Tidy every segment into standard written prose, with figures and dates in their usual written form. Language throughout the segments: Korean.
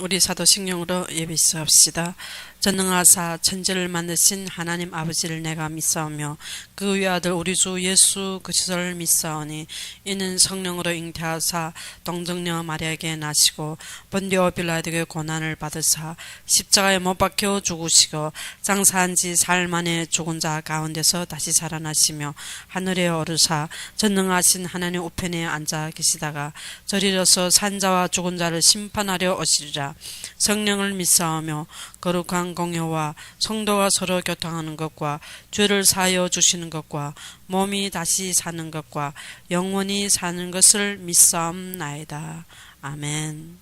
우리 사도신경으로 예배 시작합시다. 전능하사 천지를 만드신 하나님 아버지를 내가 믿사오며 그 외아들 우리 주 예수 그리스도를 믿사오니 이는 성령으로 잉태하사 동정녀 마리아에게 나시고 본디오 빌라도에게 고난을 받으사 십자가에 못 박혀 죽으시고 장사한 지 사흘 만에 죽은 자 가운데서 다시 살아나시며 하늘에 오르사 전능하신 하나님 우편에 앉아 계시다가 저리로서 산자와 죽은 자를 심판하려 오시리라. 성령을 믿사오며 거룩한 공효와 성도가 서로 교통하는 것과 죄를 사하여 주시는 것과 몸이 다시 사는 것과 영원히 사는 것을 믿사옵나이다. 아멘.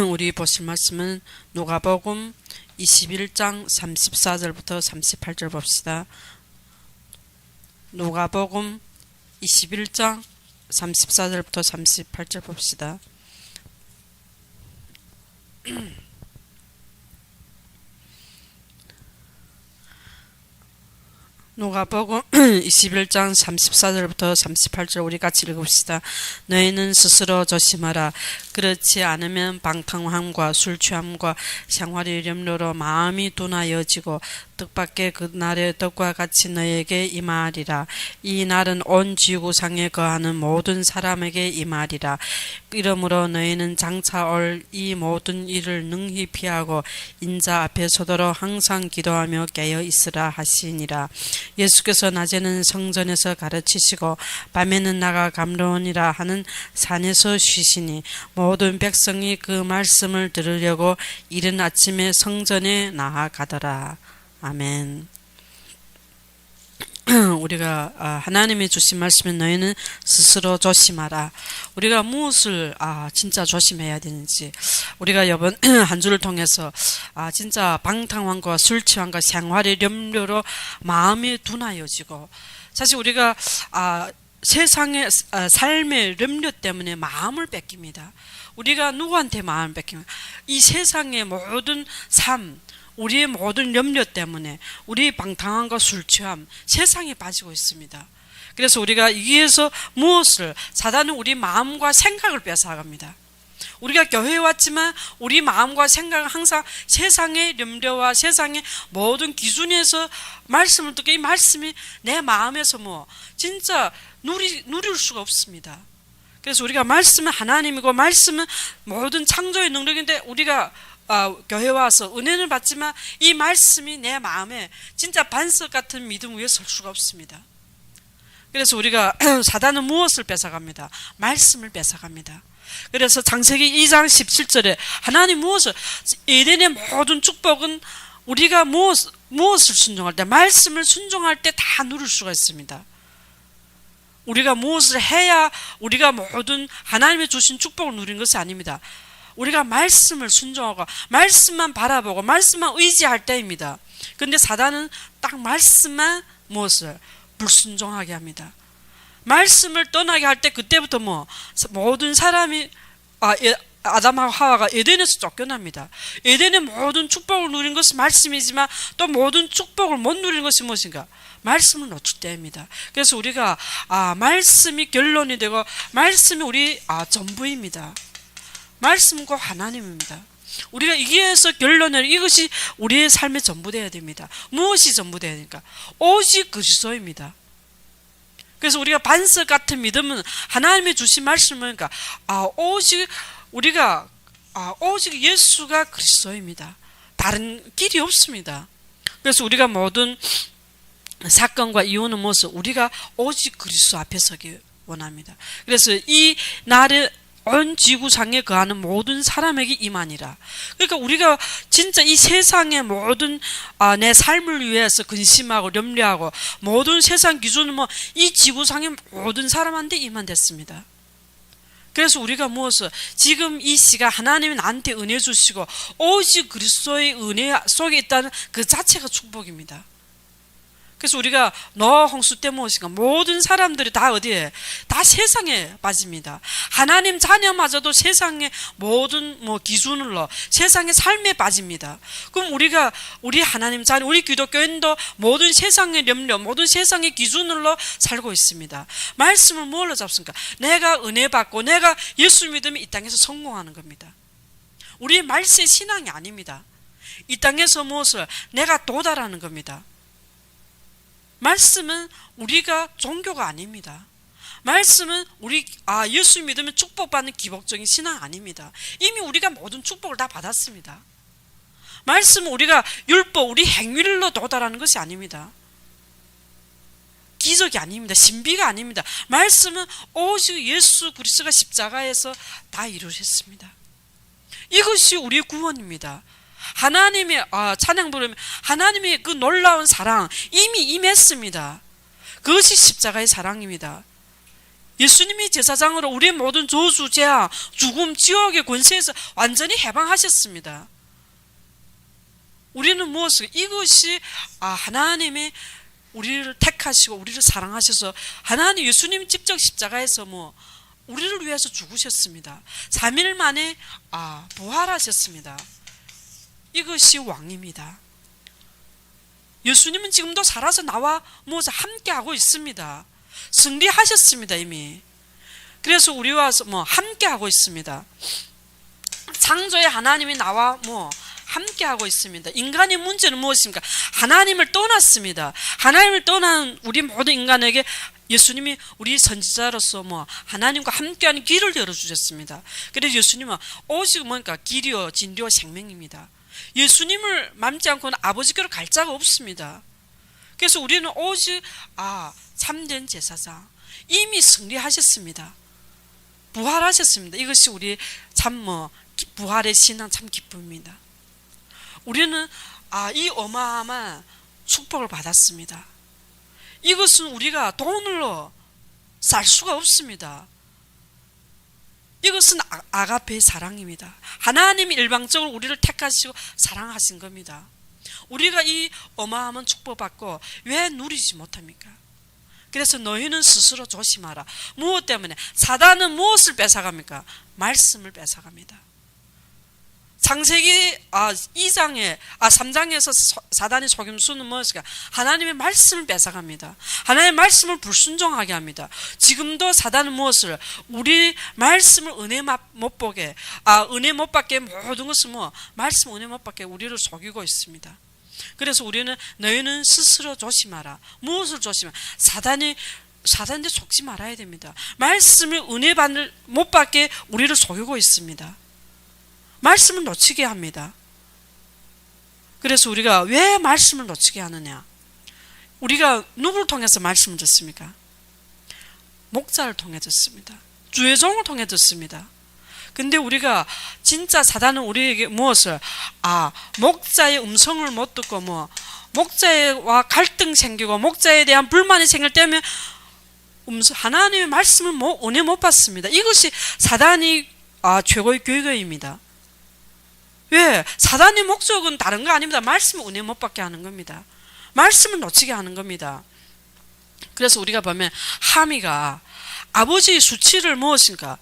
우리 보실 말씀은 누가복음 21장 34절부터 38절 봅시다. 누가복음 21장 34절부터 38절 봅시다. 누가복음 21장 34절부터 38절 우리 같이 읽읍시다. 너희는 스스로 조심하라. 그렇지 않으면 방탕함과 술취함과 생활의 염려로 마음이 둔하여지고 뜻밖의 그 날의 떡과 같이 너희에게 임하리라. 이 날은 온 지구상에 거하는 모든 사람에게 임하리라. 이러므로 너희는 장차 올 이 모든 일을 능히 피하고 인자 앞에 서도록 항상 기도하며 깨어 있으라 하시니라. 예수께서 낮에는 성전에서 가르치시고 밤에는 나가 감로원이라 하는 산에서 쉬시니 모든 백성이 그 말씀을 들으려고 이른 아침에 성전에 나아가더라. 아멘. 우리가 하나님이 주신 말씀은 너희는 스스로 조심하라. 우리가 무엇을 진짜 조심해야 되는지 우리가 이번 한 주를 통해서 진짜 방탕함과 술취함과 생활의 염려로 마음이 둔하여지고 사실 우리가 세상의 삶의 염려 때문에 마음을 뺏깁니다. 우리가 누구한테 마음을 뺏깁니까? 이 세상의 모든 삶 우리의 모든 염려 때문에 우리의 방탕함과 술취함 세상에 빠지고 있습니다. 그래서 우리가 여기에서 무엇을 사단은 우리 마음과 생각을 뺏어갑니다. 우리가 교회에 왔지만 우리 마음과 생각은 항상 세상의 염려와 세상의 모든 기준에서 말씀을 듣고 이 말씀이 내 마음에서 진짜 누릴 수가 없습니다. 그래서 우리가 말씀은 하나님이고 말씀은 모든 창조의 능력인데 우리가 교회 와서 은혜를 받지만 이 말씀이 내 마음에 진짜 반석 같은 믿음 위에 설 수가 없습니다. 그래서 우리가 사단은 무엇을 뺏어갑니다? 말씀을 뺏어갑니다. 그래서 창세기 2장 17절에 하나님 무엇을 에덴의 모든 축복은 우리가 무엇을 순종할 때 말씀을 순종할 때 다 누릴 수가 있습니다. 우리가 무엇을 해야 우리가 모든 하나님의 주신 축복을 누린 것이 아닙니다. 우리가 말씀을 순종하고 말씀만 바라보고 말씀만 의지할 때입니다. 그런데 사단은 딱 말씀만 무엇을 불순종하게 합니다. 말씀을 떠나게 할 때 그때부터 모든 사람이 아담하고 하와가 에덴에서 쫓겨납니다. 에덴의 모든 축복을 누린 것은 말씀이지만 또 모든 축복을 못 누린 것이 무엇인가? 말씀을 놓칠 때입니다. 그래서 우리가 말씀이 결론이 되고 말씀이 우리 전부입니다. 말씀과 하나님입니다. 우리가 이기에서 결론을 이것이 우리의 삶의 전부 되어야 됩니다. 무엇이 전부 되어야 됩니까? 오직 그리스도입니다. 그래서 우리가 반석 같은 믿음은 하나님의 주신 말씀은 오직 우리가 오직 예수가 그리스도입니다. 다른 길이 없습니다. 그래서 우리가 모든 사건과 이유는 무엇을 우리가 오직 그리스도 앞에 서기 원합니다. 그래서 이 날에 온 지구상에 거하는 모든 사람에게 임하니라. 그러니까 우리가 진짜 이 세상의 모든 내 삶을 위해서 근심하고 염려하고 모든 세상 기준은 이 지구상의 모든 사람한테 임한됐습니다. 그래서 우리가 무엇을 지금 이 시간 하나님이 나한테 은혜 주시고 오직 그리스도의 은혜 속에 있다는 그 자체가 축복입니다. 그래서 우리가 노아 홍수 때 무엇인가 모든 사람들이 다 어디에 다 세상에 빠집니다. 하나님 자녀마저도 세상의 모든 기준으로 세상의 삶에 빠집니다. 그럼 우리 하나님 자녀 우리 기독교인도 모든 세상의 염려 모든 세상의 기준으로 살고 있습니다. 말씀을 뭘로 잡습니까? 내가 은혜 받고 내가 예수 믿으면 이 땅에서 성공하는 겁니다. 우리의 말세 신앙이 아닙니다. 이 땅에서 무엇을 내가 도달하는 겁니다. 말씀은 우리가 종교가 아닙니다. 말씀은 예수 믿으면 축복받는 기복적인 신앙 아닙니다. 이미 우리가 모든 축복을 다 받았습니다. 말씀은 우리가 율법, 우리 행위로 도달하는 것이 아닙니다. 기적이 아닙니다. 신비가 아닙니다. 말씀은 오직 예수 그리스도가 십자가에서 다 이루셨습니다. 이것이 우리의 구원입니다. 하나님의 찬양 부르면 하나님의 그 놀라운 사랑 이미 임했습니다. 그것이 십자가의 사랑입니다. 예수님이 제사장으로 우리의 모든 저주, 재앙, 죽음, 지옥의 권세에서 완전히 해방하셨습니다. 우리는 무엇을 이것이 하나님의 우리를 택하시고 우리를 사랑하셔서 하나님 예수님 직접 십자가에서 우리를 위해서 죽으셨습니다. 3일 만에 부활하셨습니다. 이것이 왕입니다. 예수님은 지금도 살아서 나와 함께하고 있습니다. 승리하셨습니다. 이미. 그래서 우리와 함께하고 있습니다. 창조의 하나님이 나와 함께하고 있습니다. 인간의 문제는 무엇입니까? 하나님을 떠났습니다. 하나님을 떠난 우리 모든 인간에게 예수님이 우리 선지자로서 하나님과 함께하는 길을 열어주셨습니다. 그래서 예수님은 오직 길이요 진리요 생명입니다. 예수님을 닮지 않고는 아버지께로 갈 자가 없습니다. 그래서 우리는 오직 참된 제사장 이미 승리하셨습니다. 부활하셨습니다. 이것이 우리 참 부활의 신앙 참 기쁨입니다. 우리는 이 어마어마한 축복을 받았습니다. 이것은 우리가 돈으로 살 수가 없습니다. 이것은 아가페의 사랑입니다. 하나님이 일방적으로 우리를 택하시고 사랑하신 겁니다. 우리가 이 어마어마한 축복받고 왜 누리지 못합니까? 그래서 너희는 스스로 조심하라. 무엇 때문에? 사단은 무엇을 뺏어갑니까? 말씀을 뺏어갑니다. 창세기 3장에서 사단의 속임수는 무엇일까? 하나님의 말씀을 뺏어갑니다. 하나님의 말씀을 불순종하게 합니다. 지금도 사단은 무엇을? 우리 말씀을 은혜 못 보게, 은혜 못 받게 모든 것을 말씀 은혜 못 받게 우리를 속이고 있습니다. 그래서 우리는 너희는 스스로 조심하라. 무엇을 조심하라? 사단한테 속지 말아야 됩니다. 말씀을 은혜 못 받게 우리를 속이고 있습니다. 말씀을 놓치게 합니다. 그래서 우리가 왜 말씀을 놓치게 하느냐? 우리가 누구를 통해서 말씀을 듣습니까? 목자를 통해 듣습니다. 주의 종을 통해 듣습니다. 근데 우리가 진짜 사단은 우리에게 무엇을 목자의 음성을 못 듣고 목자와 갈등 생기고 목자에 대한 불만이 생길 때면 하나님의 말씀을 은혜 못 받습니다. 이것이 사단이 최고의 교육입니다. 왜? 사단의 목적은 다른 거 아닙니다. 말씀을 은혜 못 받게 하는 겁니다. 말씀을 놓치게 하는 겁니다. 그래서 우리가 보면 하미가 아버지의 수치를 무엇인가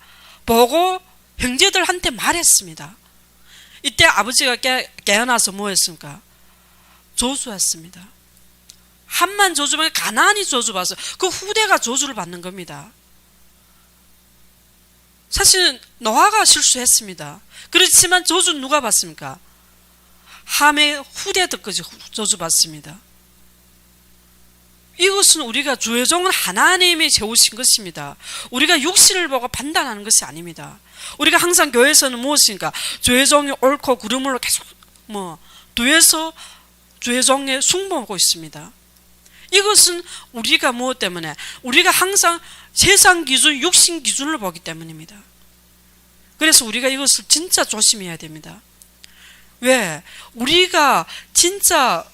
보고 형제들한테 말했습니다. 이때 아버지가 깨어나서 뭐했습니까? 저주했습니다. 함만 저주면 가나안이 저주받아서 그 후대가 저주를 받는 겁니다. 사실 노아가 실수했습니다. 그렇지만 저주는 누가 받습니까? 함의 후대들까지 저주받습니다. 이것은 우리가 주의 종은 하나님이 세우신 것입니다. 우리가 육신을 보고 판단하는 것이 아닙니다. 우리가 항상 교회에서는 무엇인가? 주의 종이 옳고 그름으로 계속 뒤에서 주의 종에 숭배하고 있습니다. 이것은 우리가 무엇 때문에? 우리가 항상 세상 기준, 육신 기준을 보기 때문입니다. 그래서 우리가 이것을 진짜 조심해야 됩니다. 왜? 우리가 진짜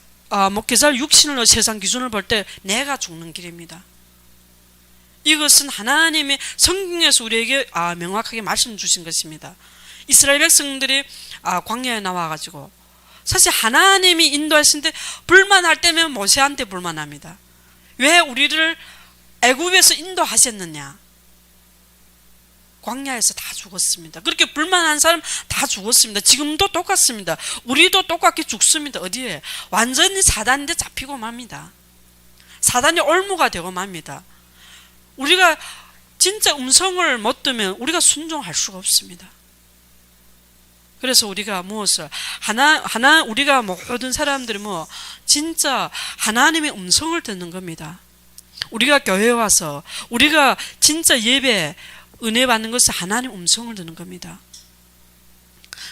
목회자 육신으로 세상 기준을 볼 때 내가 죽는 길입니다. 이것은 하나님의 성경에서 우리에게 명확하게 말씀 주신 것입니다. 이스라엘 백성들이 광야에 나와가지고 사실 하나님이 인도하시는데 불만할 때면 모세한테 불만합니다. 왜 우리를 애굽에서 인도하셨느냐? 광야에서 다 죽었습니다. 그렇게 불만한 사람 다 죽었습니다. 지금도 똑같습니다. 우리도 똑같게 죽습니다. 어디에? 완전히 사단인데 잡히고 맙니다. 사단이 올무가 되고 맙니다. 우리가 진짜 음성을 못 듣면 우리가 순종할 수가 없습니다. 그래서 우리가 무엇을 우리가 모든 사람들이 진짜 하나님의 음성을 듣는 겁니다. 우리가 교회에 와서 우리가 진짜 예배 은혜 받는 것은 하나님 음성을 듣는 겁니다.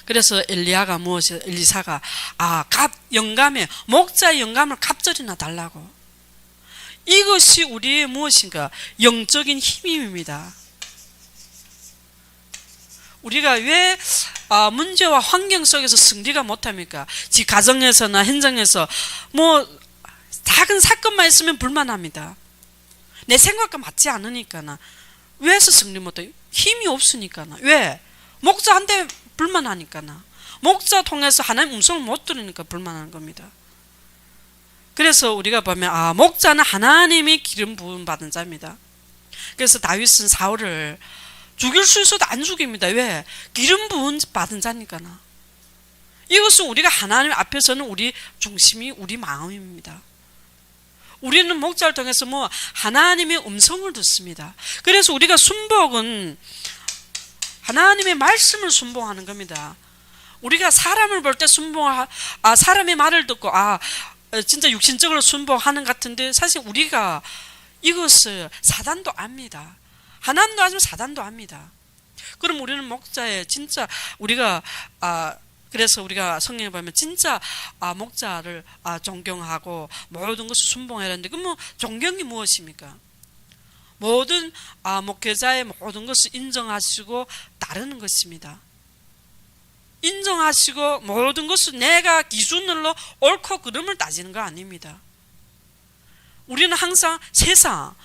그래서 엘리사가 영감에 목자의 영감을 갑절이나 달라고. 이것이 우리의 무엇인가? 영적인 힘입니다. 우리가 왜 문제와 환경 속에서 승리가 못합니까? 지 가정에서나 현장에서 작은 사건만 있으면 불만합니다. 내 생각과 맞지 않으니까나. 왜서 승리 못해? 힘이 없으니까나. 왜? 목자한테 불만하니까나. 목자 통해서 하나님 음성을 못 들으니까 불만하는 겁니다. 그래서 우리가 보면 목자는 하나님이 기름 부음 받은 자입니다. 그래서 다윗은 사울을 죽일 수 있어도 안 죽입니다. 왜? 기름 부음 받은 자니까나. 이것은 우리가 하나님 앞에서는 우리 중심이 우리 마음입니다. 우리는 목자를 통해서 하나님의 음성을 듣습니다. 그래서 우리가 순복은 하나님의 말씀을 순봉하는 겁니다. 우리가 사람을 볼 때 사람의 말을 듣고 진짜 육신적으로 순복하는 것 같은데 사실 우리가 이것을 사단도 압니다. 하나님도 하지만 사단도 압니다. 그럼 우리는 목자의 진짜 우리가 그래서 우리가 성경에 보면 진짜 목자를 존경하고 모든 것을 순봉해야 하는데 그럼 존경이 무엇입니까? 모든 목회자의 모든 것을 인정하시고 따르는 것입니다. 인정하시고 모든 것을 내가 기준으로 옳고 그름을 따지는 거 아닙니다. 우리는 항상 세상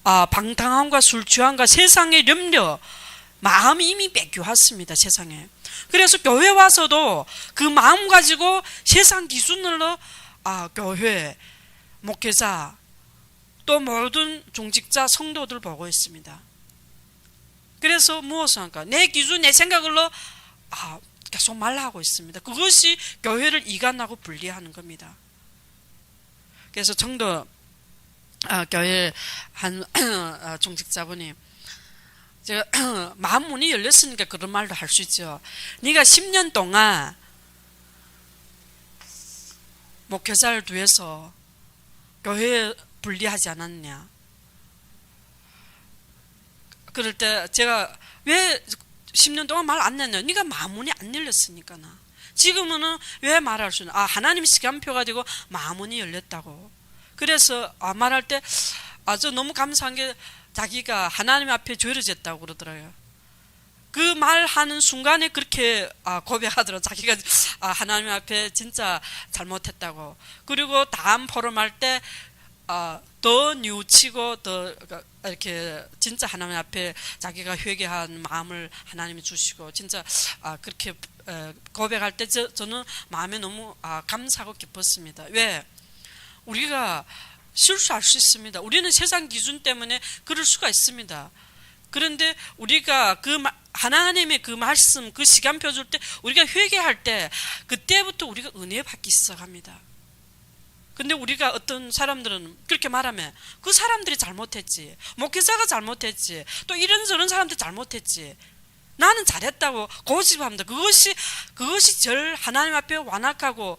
방탕함과 술 취함과 세상의 염려 마음이 이미 뺏겨왔습니다. 세상에. 그래서 교회 와서도 그 마음 가지고 세상 기준으로 교회 목회자 또 모든 종직자 성도들 보고 있습니다. 그래서 무엇을 할까? 내 기준 내 생각으로 계속 말하고 있습니다. 그것이 교회를 이간하고 분리하는 겁니다. 그래서 청도 교회 한 종직자분이 제가 마음 문이 열렸으니까 그런 말도 할 수 있죠. 네가 10년 동안 목회자를 두어서 교회 분리하지 않았냐. 그럴 때 제가 왜 10년 동안 말 안 했냐. 네가 마음문이 안 열렸으니까나. 지금은 왜 말할 수 있나. 하나님이 시간표가 되고 마음문이 열렸다고. 그래서 말할 때 저 너무 감사한 게 자기가 하나님 앞에 죄를 졌다고 그러더라고요. 그 말하는 순간에 그렇게 고백하더라고요. 자기가 하나님 앞에 진짜 잘못했다고. 그리고 다음 포럼할 때 더 뉘우치고 더 이렇게 진짜 하나님 앞에 자기가 회개한 마음을 하나님이 주시고 진짜 그렇게 고백할 때 저는 마음에 너무 감사하고 기뻤습니다. 왜? 우리가 실수할 수 있습니다. 우리는 세상 기준 때문에 그럴 수가 있습니다. 그런데 우리가 하나님의 그 말씀, 그 시간표 줄 때 우리가 회개할 때 그때부터 우리가 은혜 받기 시작합니다. 근데 우리가 어떤 사람들은 그렇게 말하면 그 사람들이 잘못했지, 목회자가 잘못했지, 또 이런저런 사람들이 잘못했지, 나는 잘했다고 고집합니다. 그것이 절 하나님 앞에 완악하고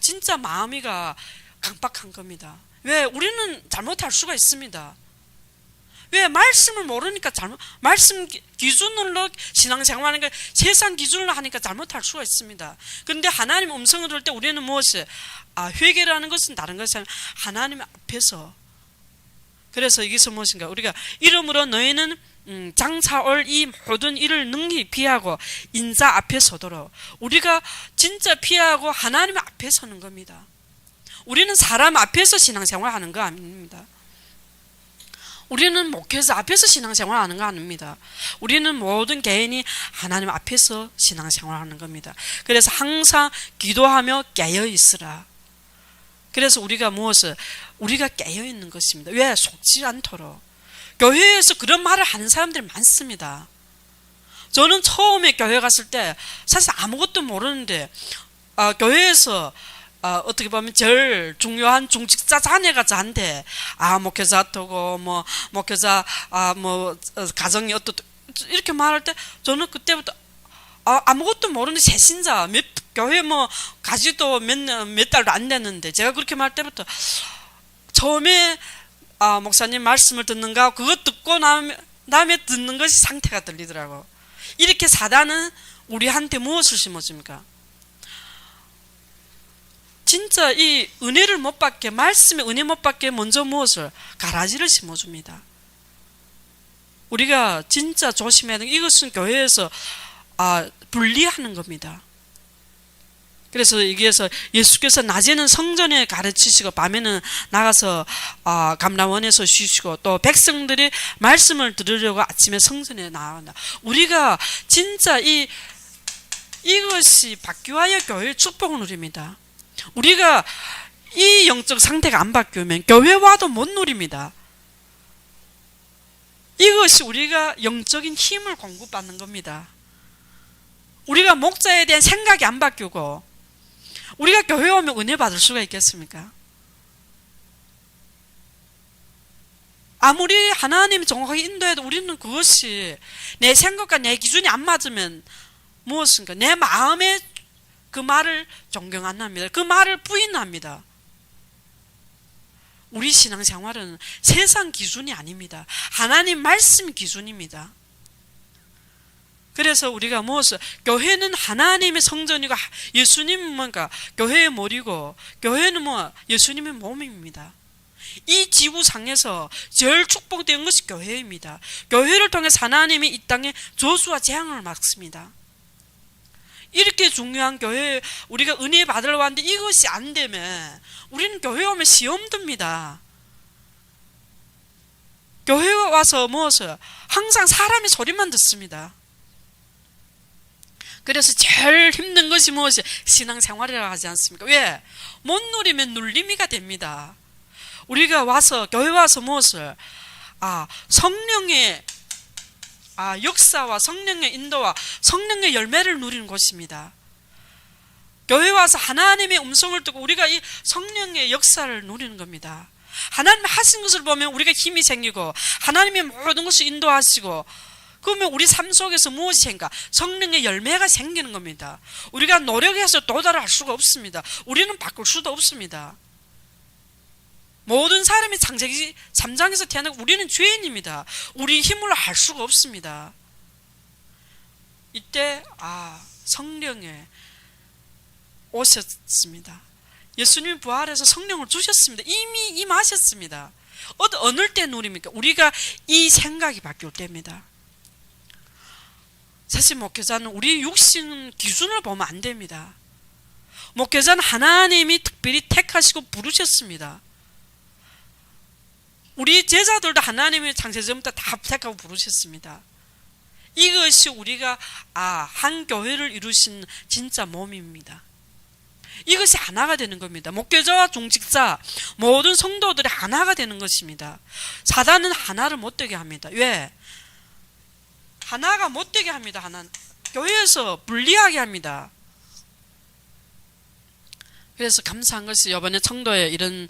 진짜 마음이가 강박한 겁니다. 왜? 우리는 잘못할 수가 있습니다. 왜? 말씀을 모르니까 말씀 기준으로 신앙생활하는 게 세상 기준으로 하니까 잘못할 수가 있습니다. 그런데 하나님 음성을 들을 때 우리는 무엇이? 회개라는 것은 다른 것이 아니라 하나님 앞에서. 그래서 여기서 무엇인가? 우리가 이름으로 너희는 장차올 이 모든 일을 능히 피하고 인자 앞에 서도록. 우리가 진짜 피하고 하나님 앞에 서는 겁니다. 우리는 사람 앞에서 신앙생활 하는 거 아닙니다. 우리는 목회자 앞에서 신앙생활하는 거 아닙니다. 우리는 모든 개인이 하나님 앞에서 신앙생활하는 겁니다. 그래서 항상 기도하며 깨어 있으라. 그래서 우리가 무엇을 우리가 깨어 있는 것입니다. 왜? 속지 않도록. 교회에서 그런 말을 하는 사람들이 많습니다. 저는 처음에 교회 갔을 때 사실 아무것도 모르는데 교회에서 어떻게 보면 제일 중요한 중직자 자녀가 저한테 목회자하고 뭐 목회자 가정이 어떻다 이렇게 말할 때 저는 그때부터 아무것도 모르는 새신자 교회 가지도 몇 달도 안 됐는데 제가 그렇게 말할 때부터 처음에 목사님 말씀을 듣는가 그거 듣고 다음에 듣는 것이 상태가 들리더라고. 이렇게 사단은 우리한테 무엇을 심어줍니까? 진짜 이 은혜를 못 받게 말씀의 은혜 못 받게 먼저 무엇을 가라지를 심어줍니다. 우리가 진짜 조심해야 되는 이것은 교회에서 분리하는 겁니다. 그래서 여기에서 예수께서 낮에는 성전에 가르치시고 밤에는 나가서 감람원에서 쉬시고 또 백성들이 말씀을 들으려고 아침에 성전에 나간다. 우리가 진짜 이것이 바뀌어야 교회의 축복을 누립니다. 우리가 이 영적 상태가 안 바뀌면 교회 와도 못 누립니다. 이것이 우리가 영적인 힘을 공급받는 겁니다. 우리가 목자에 대한 생각이 안 바뀌고 우리가 교회 오면 은혜 받을 수가 있겠습니까? 아무리 하나님이 정확하게 인도해도 우리는 그것이 내 생각과 내 기준이 안 맞으면 무엇인가? 내 마음에 그 말을 존경 안 합니다. 그 말을 부인합니다. 우리 신앙생활은 세상 기준이 아닙니다. 하나님 말씀 기준입니다. 그래서 우리가 무엇을 교회는 하나님의 성전이고 예수님은 뭔가 교회의 머리고 교회는 예수님의 몸입니다. 이 지구상에서 제일 축복된 것이 교회입니다. 교회를 통해서 하나님이 이 땅에 저주와 재앙을 막습니다. 이렇게 중요한 교회에 우리가 은혜 받으러 왔는데 이것이 안 되면 우리는 교회 오면 시험 듭니다. 교회에 와서 무엇을 항상 사람의 소리만 듣습니다. 그래서 제일 힘든 것이 무엇이 신앙생활이라고 하지 않습니까? 왜? 못 누리면 눌림이가 됩니다. 우리가 와서 교회 와서 무엇을 성령의 역사와 성령의 인도와 성령의 열매를 누리는 곳입니다. 교회 와서 하나님의 음성을 듣고 우리가 이 성령의 역사를 누리는 겁니다. 하나님 하신 것을 보면 우리가 힘이 생기고 하나님의 모든 것을 인도하시고 그러면 우리 삶 속에서 무엇이 생겨? 성령의 열매가 생기는 겁니다. 우리가 노력해서 도달할 수가 없습니다. 우리는 바꿀 수도 없습니다. 모든 사람이 창세기 3장에서 태어나고 우리는 죄인입니다. 우리 힘으로 할 수가 없습니다. 이때 성령에 오셨습니다. 예수님이 부활해서 성령을 주셨습니다. 이미 임하셨습니다. 어느 때 누립니까? 우리가 이 생각이 바뀔 때입니다. 사실 목회자는 우리 육신 기준을 보면 안 됩니다. 목회자는 하나님이 특별히 택하시고 부르셨습니다. 우리 제자들도 하나님이 창세전부터 다 택하고 부르셨습니다. 이것이 우리가 한 교회를 이루신 진짜 몸입니다. 이것이 하나가 되는 겁니다. 목회자와 중직자 모든 성도들이 하나가 되는 것입니다. 사단은 하나를 못되게 합니다. 왜? 하나가 못되게 합니다. 하나는 교회에서 분리하게 합니다. 그래서 감사한 것이 이번에 청도에 이런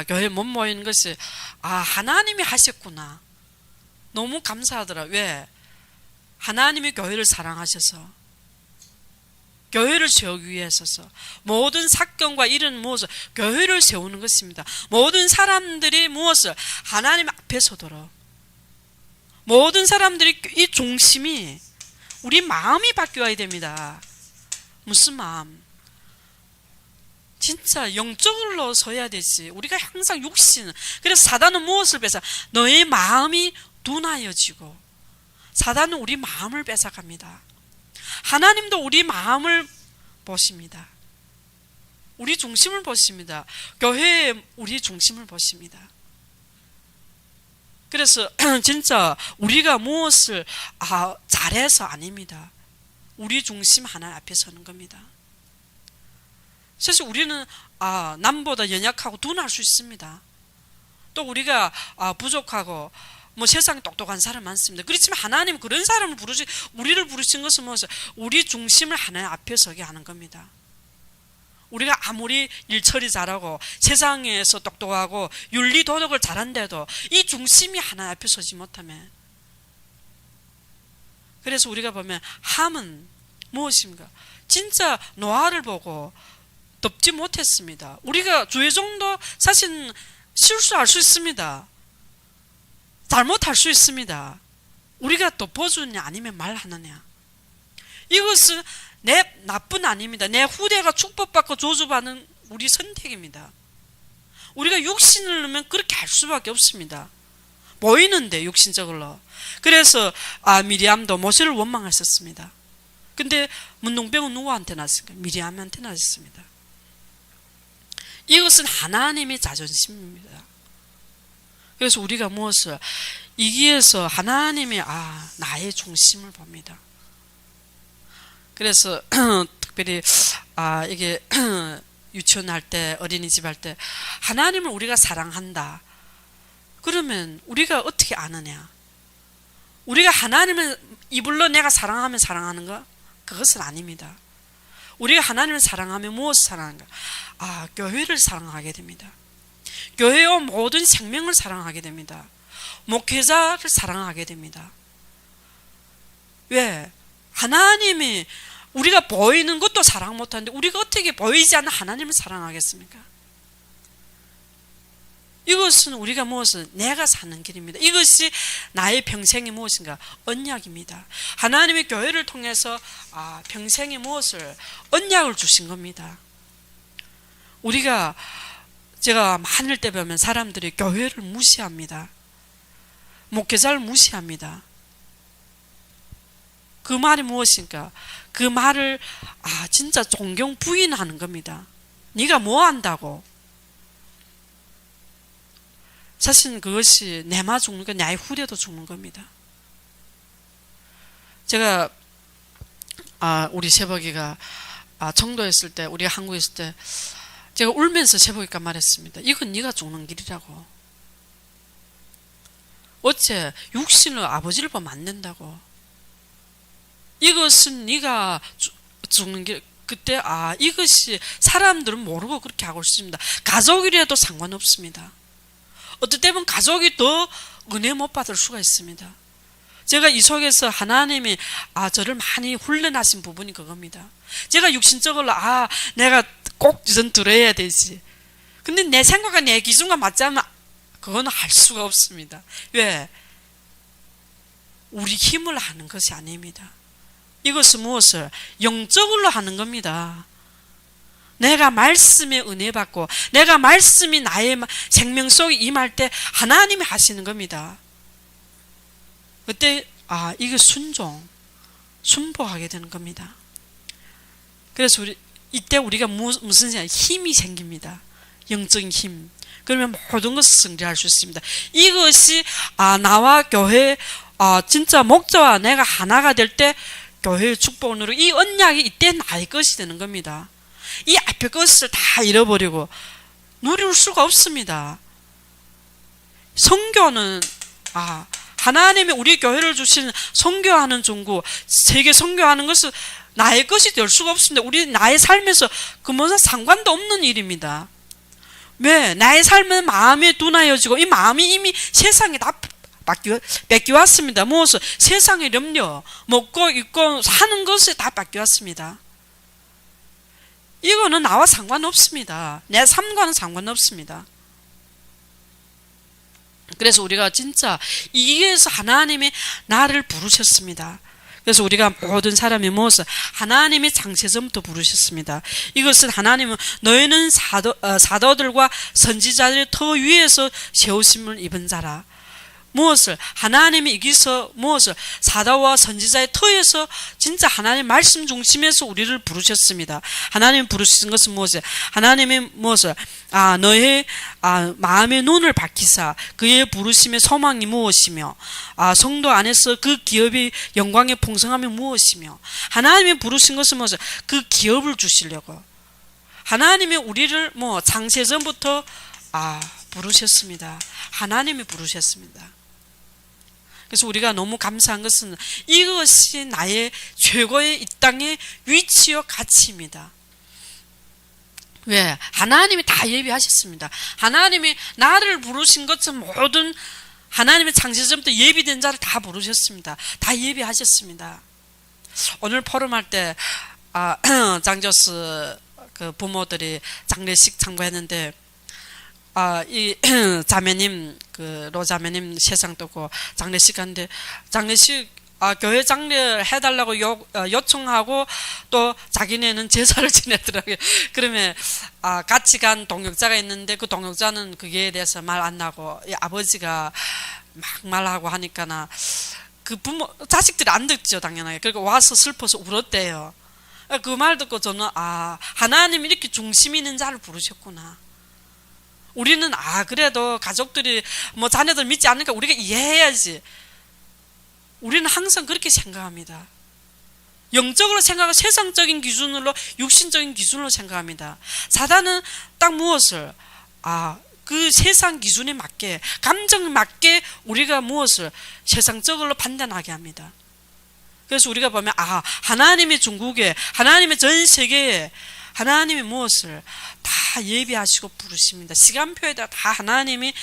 교회 못 모이는 것이 하나님이 하셨구나. 너무 감사하더라. 왜? 하나님이 교회를 사랑하셔서 교회를 세우기 위해서 모든 사건과 일은 무엇을 교회를 세우는 것입니다. 모든 사람들이 무엇을 하나님 앞에 서도록 모든 사람들이 이 중심이 우리 마음이 바뀌어야 됩니다. 무슨 마음? 진짜 영적으로 서야 되지. 우리가 항상 육신. 그래서 사단은 무엇을 뺏어? 너의 마음이 둔하여지고 사단은 우리 마음을 뺏어갑니다. 하나님도 우리 마음을 보십니다. 우리 중심을 보십니다. 교회에 우리 중심을 보십니다. 그래서 진짜 우리가 무엇을 잘해서 아닙니다. 우리 중심 하나 앞에 서는 겁니다. 사실 우리는 남보다 연약하고 둔할 수 있습니다. 또 우리가 부족하고 뭐 세상에 똑똑한 사람 많습니다. 그렇지만 하나님 그런 사람을 우리를 부르신 것은 무엇을? 우리 중심을 하나님 앞에 서게 하는 겁니다. 우리가 아무리 일처리 잘하고 세상에서 똑똑하고 윤리 도덕을 잘한데도 이 중심이 하나님 앞에 서지 못하면, 그래서 우리가 보면 함은 무엇인가? 진짜 노아를 보고 덮지 못했습니다. 우리가 주의정도 사실 실수할 수 있습니다. 잘못할 수 있습니다. 우리가 덮어주느냐 아니면 말하느냐. 이것은 내 나쁜 아닙니다. 내 후대가 축복받고 저주받는 우리 선택입니다. 우리가 육신을 넣으면 그렇게 할 수밖에 없습니다. 보이는데 육신적으로. 그래서 미리암도 모세를 원망했었습니다. 근데 문둥병은 누구한테 났을까요? 미리암한테 났습니다. 이것은 하나님의 자존심입니다. 그래서 우리가 무엇을 이기에서 하나님의 나의 중심을 봅니다. 그래서 특별히 이게 유치원 할 때, 어린이집 할 때 하나님을 우리가 사랑한다. 그러면 우리가 어떻게 아느냐? 우리가 하나님을 이불로 내가 사랑하면 사랑하는 거? 그것은 아닙니다. 우리가 하나님을 사랑하면 무엇을 사랑하는가? 교회를 사랑하게 됩니다. 교회와 모든 생명을 사랑하게 됩니다. 목회자를 사랑하게 됩니다. 왜? 하나님이 우리가 보이는 것도 사랑 못하는데 우리가 어떻게 보이지 않는 하나님을 사랑하겠습니까? 이것은 우리가 무엇은 내가 사는 길입니다. 이것이 나의 평생이 무엇인가? 언약입니다. 하나님의 교회를 통해서 평생에 무엇을? 언약을 주신 겁니다. 제가 많을 때 보면 사람들이 교회를 무시합니다. 목회자를 무시합니다. 그 말이 무엇인가? 그 말을 진짜 존경 부인하는 겁니다. 네가 뭐 한다고? 사실 그것이 내마 죽는 거 나의 후대도 죽는 겁니다. 제가 우리 세복이가 청도에 있을 때, 우리가 한국에 있을 때 제가 울면서 세복이가 말했습니다. 이건 네가 죽는 길이라고. 어째 육신으로 아버지를 보면 안 된다고. 이것은 네가 죽는 길. 그때 이것이 사람들은 모르고 그렇게 하고 있습니다. 가족이라도 상관없습니다. 어떨 때면 가족이 더 은혜 못 받을 수가 있습니다. 제가 이 속에서 하나님이 저를 많이 훈련하신 부분이 그겁니다. 제가 육신적으로 내가 꼭 전 들어야 되지. 근데 내 생각과 내 기준과 맞지 않으면 그거는 할 수가 없습니다. 왜? 우리 힘을 하는 것이 아닙니다. 이것은 무엇을? 영적으로 하는 겁니다. 내가 말씀에 은혜 받고 내가 말씀이 나의 생명 속에 임할 때 하나님이 하시는 겁니다. 그때 이게 순복하게 되는 겁니다. 그래서 이때 우리가 무슨 힘이 생깁니다. 영적인 힘. 그러면 모든 것을 승리할 수 있습니다. 이것이 나와 교회 진짜 목자와 내가 하나가 될 때 교회의 축복을 누리고 이 언약이 이때 나의 것이 되는 겁니다. 이 앞에 것을 다 잃어버리고 누릴 수가 없습니다. 선교는 하나님이 우리 교회를 주신 선교하는 종구, 세계 선교하는 것은 나의 것이 될 수가 없습니다. 우리 나의 삶에서 그뭐서 상관도 없는 일입니다. 왜? 나의 삶은 마음에 둔하여지고 이 마음이 이미 세상에 다 뺏겨왔습니다. 무엇을? 세상의 염려, 먹고 입고 사는 것에 다 뺏겨왔습니다. 이거는 나와 상관없습니다. 내 삶과는 상관없습니다. 그래서 우리가 진짜 이기에서 하나님이 나를 부르셨습니다. 그래서 우리가 모든 사람이 무엇을? 하나님의 창세전부터 부르셨습니다. 이것은 하나님은 너희는 사도들과 선지자들의 터 위에서 세우심을 입은 자라. 무엇을? 하나님이 여기서 무엇을? 사다와 선지자의 터에서 진짜 하나님 말씀 중심에서 우리를 부르셨습니다. 하나님 부르신 것은 무엇이에요? 하나님이 무엇을? 너의 마음의 눈을 밝히사 그의 부르심의 소망이 무엇이며 성도 안에서 그 기업의 영광의 풍성함이 무엇이며 하나님이 부르신 것은 무엇이에요? 그 기업을 주시려고 하나님이 우리를 창세전부터 부르셨습니다. 하나님이 부르셨습니다. 그래서 우리가 너무 감사한 것은 이것이 나의 최고의 이 땅의 위치요 가치입니다. 왜? 하나님이 다 예비하셨습니다. 하나님이 나를 부르신 것은 모든 하나님의 창세전부터 예비된 자를 다 부르셨습니다. 다 예비하셨습니다. 오늘 포럼할 때 장저스 그 부모들이 장례식 참고했는데 이 자매님 그 로자매님 세상 떠고 장례식 하는데 장례식 교회 장례 해달라고 요청하고 또 자기네는 제사를 지내더라고요. 그러면 같이 간 동역자가 있는데 그 동역자는 그게 대해서 말 안 나고 이 아버지가 막 말하고 하니까나 그 부모 자식들이 안 듣죠 당연하게. 그리고 와서 슬퍼서 울었대요. 그 말 듣고 저는 하나님 이렇게 중심 있는 자를 부르셨구나. 우리는 그래도 가족들이 자녀들 믿지 않으니까 우리가 이해해야지. 우리는 항상 그렇게 생각합니다. 영적으로 생각하고 세상적인 기준으로 육신적인 기준으로 생각합니다. 사단은 딱 무엇을 그 세상 기준에 맞게 감정에 맞게 우리가 무엇을 세상적으로 판단하게 합니다. 그래서 우리가 보면 하나님의 중국에 하나님의 전 세계에 하나님이 무엇을 다 예비하시고 부르십니다. 시간표에다 다 하나님이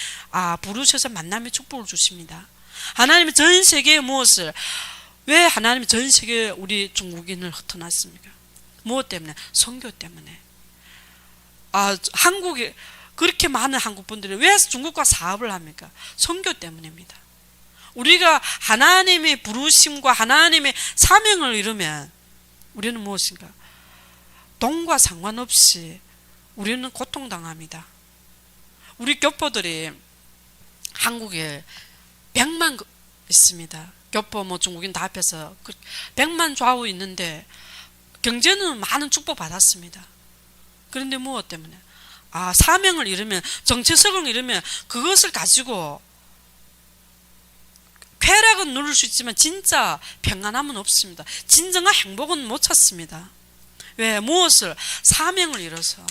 부르셔서 만남의 축복을 주십니다. 하나님이 전 세계에 무엇을 왜 하나님이 전 세계에 우리 중국인을 흩어놨습니까? 무엇 때문에? 선교 때문에. 한국에 그렇게 많은 한국 분들이 왜 중국과 사업을 합니까? 선교 때문입니다. 우리가 하나님의 부르심과 하나님의 사명을 이루면 우리는 무엇인가? 돈과 상관없이 우리는 고통당합니다. 우리 교포들이 한국에 100만 있습니다. 교포 중국인 다 합해서 100만 좌우 있는데 경제는 많은 축복 받았습니다. 그런데 무엇 때문에? 사명을 이루면 정체성을 이루면 그것을 가지고 쾌락은 누릴 수 있지만 진짜 평안함은 없습니다. 진정한 행복은 못 찾습니다. 왜? 무엇을? 사명을 이뤄서.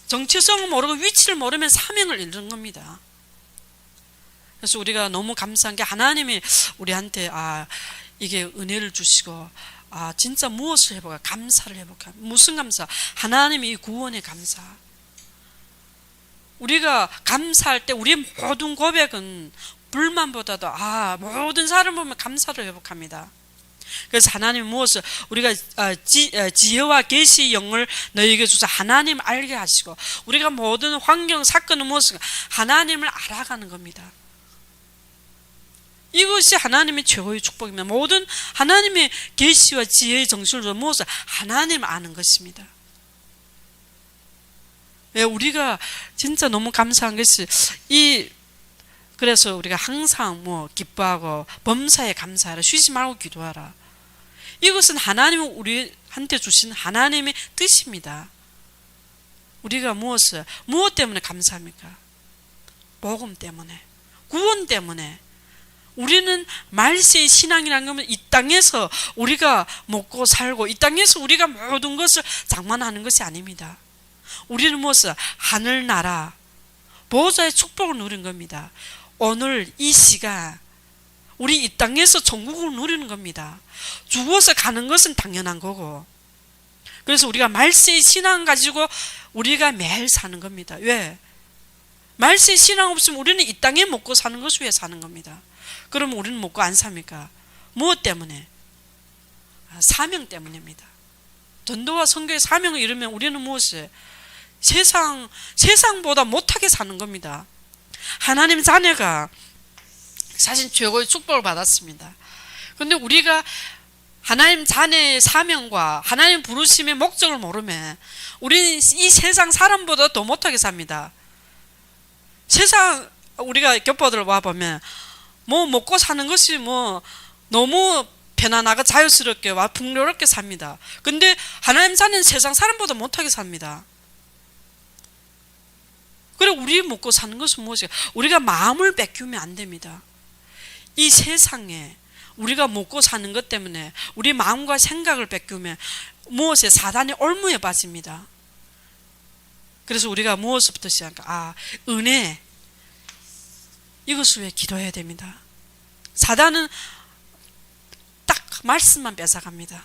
정체성을 모르고 위치를 모르면 사명을 잃는 겁니다. 그래서 우리가 너무 감사한 게 하나님이 우리한테 이게 은혜를 주시고 진짜 무엇을 해볼까? 감사를 해볼까? 무슨 감사? 하나님의 이 구원의 감사. 우리가 감사할 때 우리의 모든 고백은 불만보다도 모든 사람을 보면 감사를 회복합니다. 그래서 하나님 무엇을 우리가 지혜와 계시 영을 너희에게 주사 하나님 알게 하시고 우리가 모든 환경 사건은 무엇을 하나님을 알아가는 겁니다. 이것이 하나님의 최고의 축복입니다. 모든 하나님의 계시와 지혜의 정신을 줘 무엇을 하나님을 아는 것입니다. 왜? 우리가 진짜 너무 감사한 것이 그래서 우리가 항상 기뻐하고 범사에 감사하라, 쉬지 말고 기도하라. 이것은 하나님이 우리한테 주신 하나님의 뜻입니다. 우리가 무엇 때문에 감사합니까? 복음 때문에, 구원 때문에. 우리는 말세의 신앙이라는 것은 이 땅에서 우리가 먹고 살고 이 땅에서 우리가 모든 것을 장만하는 것이 아닙니다. 우리는 무엇을? 하늘나라 보호자의 축복을 누린 겁니다. 오늘 이 시간 우리 이 땅에서 천국을 누리는 겁니다. 죽어서 가는 것은 당연한 거고. 그래서 우리가 말세의 신앙 가지고 우리가 매일 사는 겁니다. 왜? 말세의 신앙 없으면 우리는 이 땅에 먹고 사는 것을 위해 사는 겁니다. 그러면 우리는 먹고 안 삽니까? 무엇 때문에? 사명 때문입니다. 전도와 선교의 사명을 이루면 우리는 무엇이에요? 세상보다 못하게 사는 겁니다. 하나님 자녀가 사실 최고의 축복을 받았습니다. 그런데 우리가 하나님 자녀의 사명과 하나님 부르심의 목적을 모르면 우리는 이 세상 사람보다 더 못하게 삽니다. 세상 우리가 교포들 와보면 뭐 먹고 사는 것이 뭐 너무 편안하고 자유스럽게 와 풍요롭게 삽니다. 근데 하나님 사는 세상 사람보다 못하게 삽니다. 그래 우리 먹고 사는 것은 무엇이야? 우리가 마음을 뺏기면 안 됩니다. 이 세상에 우리가 먹고 사는 것 때문에 우리 마음과 생각을 뺏기면 무엇에 사단의 올무에 빠집니다. 그래서 우리가 무엇부터 시작할까? 은혜, 이것을 위해 기도해야 됩니다. 사단은 딱 말씀만 뺏어갑니다.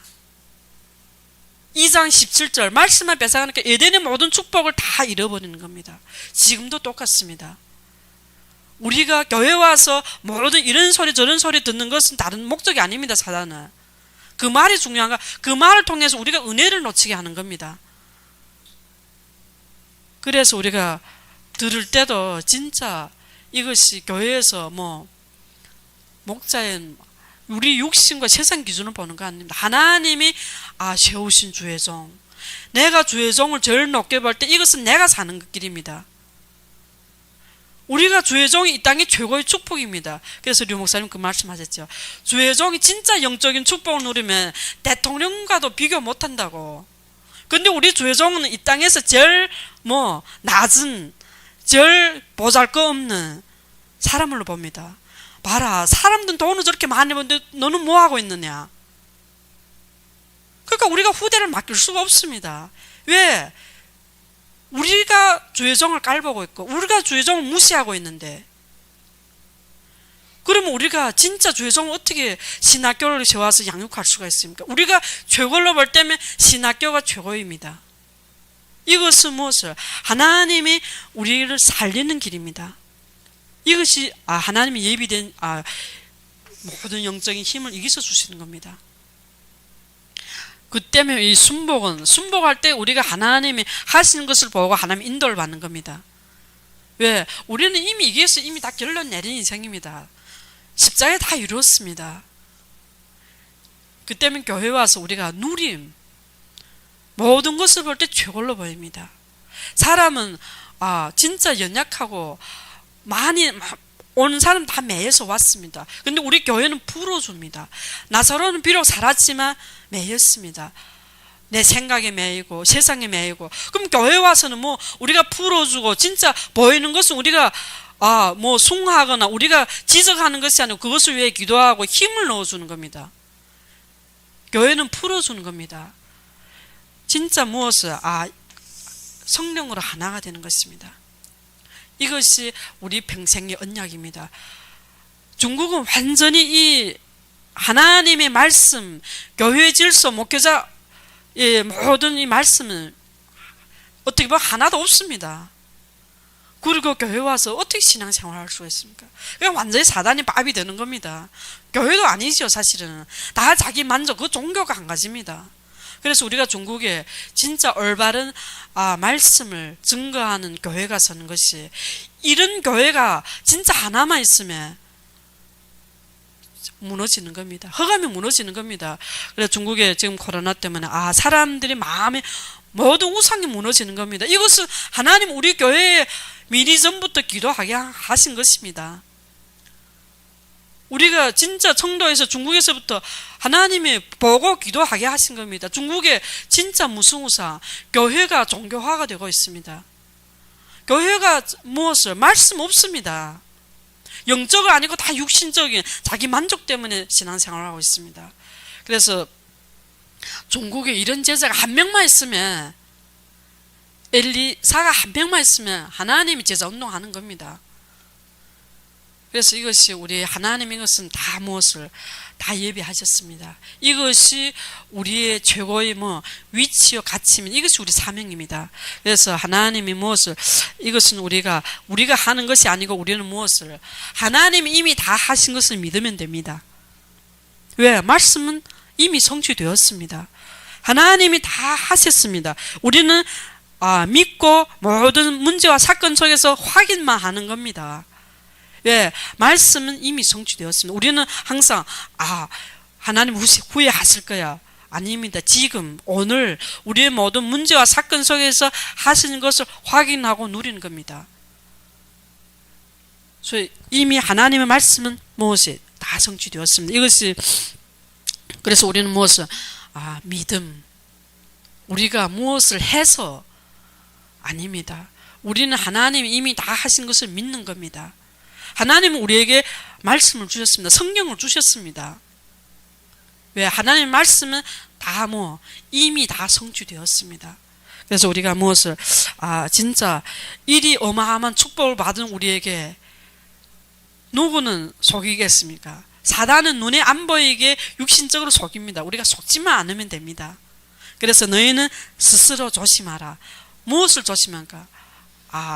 2장 17절 말씀만 뺏어가니까 에덴의 모든 축복을 다 잃어버리는 겁니다. 지금도 똑같습니다. 우리가 교회 와서 모든 이런 소리 저런 소리 듣는 것은 다른 목적이 아닙니다. 사단은 그 말이 중요한가? 그 말을 통해서 우리가 은혜를 놓치게 하는 겁니다. 그래서 우리가 들을 때도 진짜 이것이 교회에서 뭐 목자의 우리 육신과 세상 기준을 보는 거 아닙니다. 하나님이 세우신 주의 종, 내가 주의 종을 제일 높게 볼 때 이것은 내가 사는 길입니다. 우리가 주의 종이 이 땅의 최고의 축복입니다. 그래서 류 목사님 그 말씀하셨죠. 주의 종이 진짜 영적인 축복을 누리면 대통령과도 비교 못한다고. 근데 우리 주의 종은 이 땅에서 제일 낮은, 제일 보잘것없는 사람으로 봅니다. 봐라, 사람들은 돈을 저렇게 많이 버는데 너는 뭐 하고 있느냐? 그러니까 우리가 후대를 맡길 수가 없습니다. 왜? 우리가 주의 종을 깔보고 있고 우리가 주의 종을 무시하고 있는데, 그러면 우리가 진짜 주의 종을 어떻게 신학교를 세워서 양육할 수가 있습니까? 우리가 최고로 볼 때면 신학교가 최고입니다. 이것은 무엇을? 하나님이 우리를 살리는 길입니다. 이것이 하나님이 예비된 모든 영적인 힘을 이기서 주시는 겁니다. 그 때문에 이 순복할 때 우리가 하나님이 하시는 것을 보고 하나님 인도를 받는 겁니다. 왜? 우리는 이미 이게서 이미 다 결론 내린 인생입니다. 십자가에 다 이루었습니다. 그 때문에 교회 와서 우리가 누림, 모든 것을 볼 때 최고로 보입니다. 사람은 진짜 연약하고 많이 오는 사람 다 매여서 왔습니다. 근데 우리 교회는 풀어줍니다. 나사로는 비록 살았지만 매였습니다. 내 생각에 매이고 세상에 매이고. 그럼 교회 와서는 우리가 풀어주고 진짜 보이는 것은 우리가 숭하거나 우리가 지적하는 것이 아니고 그것을 위해 기도하고 힘을 넣어주는 겁니다. 교회는 풀어주는 겁니다. 진짜 무엇을 성령으로 하나가 되는 것입니다. 이것이 우리 평생의 언약입니다. 중국은 완전히 이 하나님의 말씀, 교회 질서, 목회자 모든 이 말씀은 어떻게 보면 하나도 없습니다. 그리고 교회 와서 어떻게 신앙생활을 할 수가 있습니까? 그냥 완전히 사단이 밥이 되는 겁니다. 교회도 아니죠. 사실은 다 자기 만족, 그 종교가 한 가지입니다. 그래서 우리가 중국에 진짜 올바른 말씀을 증거하는 교회가 서는 것이, 이런 교회가 진짜 하나만 있으면 무너지는 겁니다. 허감이 무너지는 겁니다. 그래서 중국에 지금 코로나 때문에 사람들이 마음에 모든 우상이 무너지는 겁니다. 이것은 하나님 우리 교회에 미리 전부터 기도하게 하신 것입니다. 우리가 진짜 청도에서 중국에서부터 하나님이 보고 기도하게 하신 겁니다. 중국에 진짜 무승우사 교회가 종교화가 되고 있습니다. 교회가 무엇을? 말씀 없습니다. 영적은 아니고 다 육신적인 자기 만족 때문에 신앙생활을 하고 있습니다. 그래서 중국에 이런 제자가 한 명만 있으면, 엘리사가 한 명만 있으면 하나님이 제자 운동하는 겁니다. 그래서 이것이 우리 하나님, 이것은 다 무엇을 다 예비하셨습니다. 이것이 우리의 최고의 위치요 가치입니다. 이것이 우리 사명입니다. 그래서 하나님이 무엇을, 이것은 우리가 하는 것이 아니고 우리는 무엇을, 하나님이 이미 다 하신 것을 믿으면 됩니다. 왜? 말씀은 이미 성취되었습니다. 하나님이 다 하셨습니다. 우리는 믿고 모든 문제와 사건 속에서 확인만 하는 겁니다. 왜? 말씀은 이미 성취되었습니다. 우리는 항상 하나님 후회하실 거야. 아닙니다. 지금 오늘 우리의 모든 문제와 사건 속에서 하시는 것을 확인하고 누리는 겁니다. 이미 하나님의 말씀은 무엇이 다 성취되었습니다. 이것이 그래서 우리는 무엇을 믿음, 우리가 무엇을 해서 아닙니다. 우리는 하나님이 이미 다 하신 것을 믿는 겁니다. 하나님은 우리에게 말씀을 주셨습니다. 성경을 주셨습니다. 왜? 하나님의 말씀은 다 이미 다 성취되었습니다. 그래서 우리가 무엇을 진짜 이리 어마어마한 축복을 받은 우리에게 누구는 속이겠습니까? 사단은 눈에 안 보이게 육신적으로 속입니다. 우리가 속지만 않으면 됩니다. 그래서 너희는 스스로 조심하라. 무엇을 조심한가?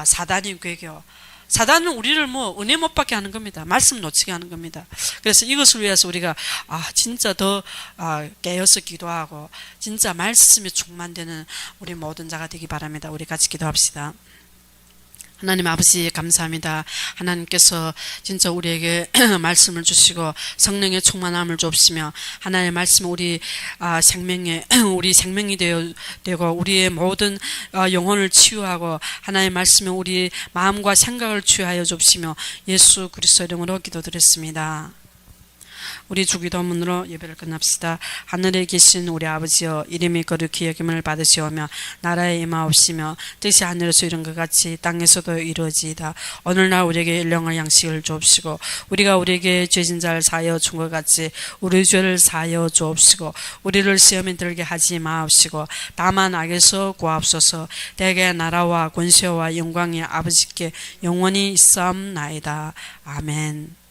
사단이 괴겨. 사단은 우리를 은혜 못 받게 하는 겁니다. 말씀 놓치게 하는 겁니다. 그래서 이것을 위해서 우리가 진짜 더 깨어서 기도하고 진짜 말씀에 충만되는 우리 모든 자가 되기 바랍니다. 우리 같이 기도합시다. 하나님 아버지 감사합니다. 하나님께서 진짜 우리에게 말씀을 주시고 성령의 충만함을 주옵시며 하나님의 말씀 우리 생명이 되고 우리의 모든 영혼을 치유하고 하나님의 말씀에 우리 마음과 생각을 치유하여 주옵시며 예수 그리스도 이름으로 기도드렸습니다. 우리 주기도문으로 예배를 끝납시다. 하늘에 계신 우리 아버지여, 이름이 거룩히 여김을 받으시오며 나라에 임하옵시며 뜻이 하늘에서 이룬 것 같이 땅에서도 이루어지이다. 오늘날 우리에게 일용할 양식을 주옵시고 우리가 우리에게 죄진 자를 사하여 준 것 같이 우리 죄를 사하여 주옵시고 우리를 시험에 들게 하지 마옵시고 다만 악에서 구하옵소서. 대개 나라와 권세와 영광이 아버지께 영원히 있사옵나이다. 아멘.